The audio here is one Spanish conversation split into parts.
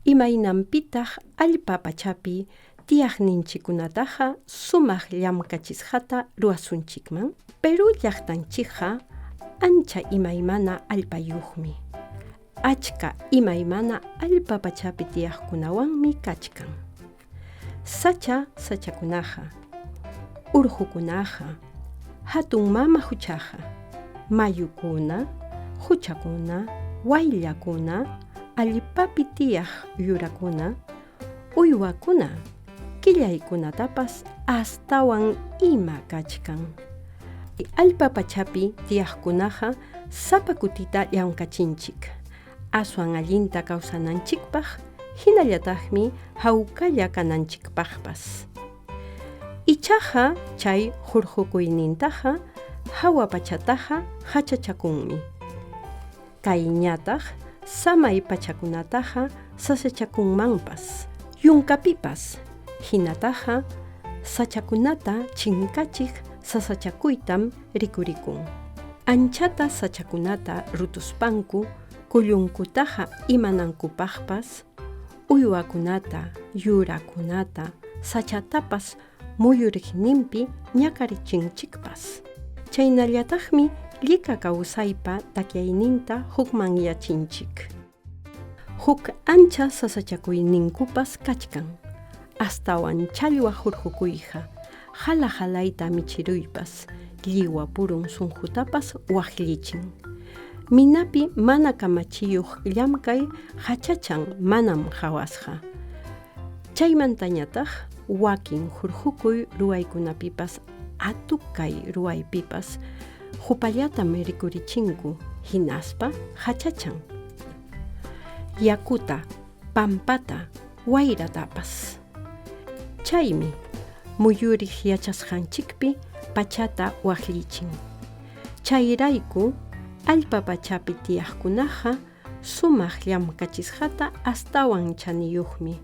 imaynanpitaq allpa pachapi tiyaqninchikkunataqa sumaq llamkachisqata ruwasunchikman. Peru llaqtanchikqa ancha imaymana allpayuqmi. Achka imaymana allpa pachapi tiyaqkunawanmi kachkan. Sachakunaqa, urqukunaqa, hatun mama huchaqa, mayukuna, huchakuna, wayllakuna, allpapi tiyaq yurakuna, uywakuna, killaykunatapas astawan ima kachkan. Allpa pachapi tiyaqkunaqa sapa kutita llankachinchik, aswan allinta kawsananchikpaq, hinallataqmi hawkalla kananchikpaqpas. Ichaqa chay hurqukuynintaqa hawa pachataqa hachachakunmi. Kayñataq samay pachakunataqa sasachakunmanpas, yunkapipas. Hinataqa sachakunata chinkachik sasachakuytam rikurikun. Anchata sachakunata rutuspanku kullunkutaqa imanankupaqpas, uywakunata, yurakunata, sachatapas muyuriqninpi ñakarichinchikpas. Chaynallataqmi llika kawsaypa takyayninta hukmanyachinchik. Huk ancha sasachakuyninkupas kachkan. Astawan challwa hurqukuyqa, halayta michiruypas, lliwa purun sunqutapas waqllichin. Minapi mana kamachiyuq llamkay hachachan manam hawasqa. Chaymantañataq wakin hurqukuy ruwaykunapipas atukay ruwaypipas hupallatam rikurichinku, hinaspa hachachan. Yakuta, pampata, wayratapas. Chaymi muyuriq yachasqanchikpi pachata waqllichin. Chayrayku allpa pachapi tiyaqkunaqa sumaq llamkachisqata astawan chaniyuqmi.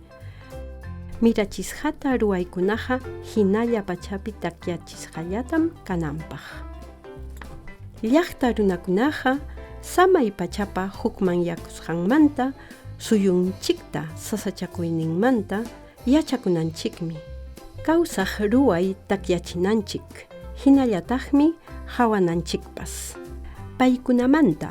Mirachisqata ruwaykunaqa hinalla pachapi takyachisqallatam kananpaq. Llaqta runakunaqa samay pachapa hukmanyakusqanmanta suyunchikta sasachakuyninmanta yachakunanchikmi. Kawsaq ruway takyachinanchik, hinallataqmi hawananchikpas. Paykunamanta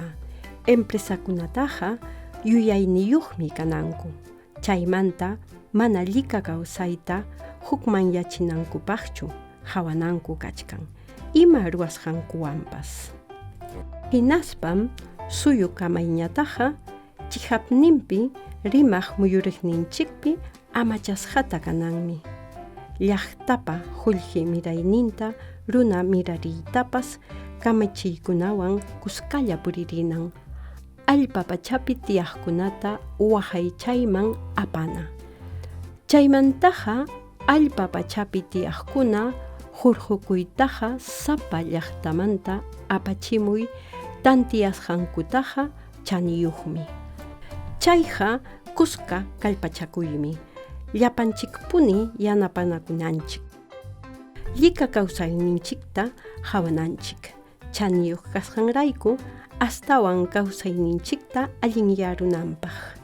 empresakunataqa yuyayniyuqmi kananku. Chaymanta mana llika kawsayta hukmanyachinankupaqchu hawananku kachkan, ima ruwasqankuwanpas. Hinaspam suyu kamayñataqa chihapninpi rimaq muyuriqninchikpi amachasqata kananmi. Llaqtapa qullqi mirayninta runa mirariytapas kamachiykunawan kuskalla puririnan. Allpa pachapi tiyaqkunata waqaychayman apana. Chaymantaqa allpa pachapi tiyaqkuna hurqukuytaqa sapa llaqtamanta apachimuy tantiyasqankutaqa chaniyuqmi. Chayqa kuska kallpachakuymi, llapanchikpuni yanapanakunanchik. Llika kawsayninchikta hawananchik, chaniyuq kasqanrayku astawan kawsayninchikta allinyarunanpaq.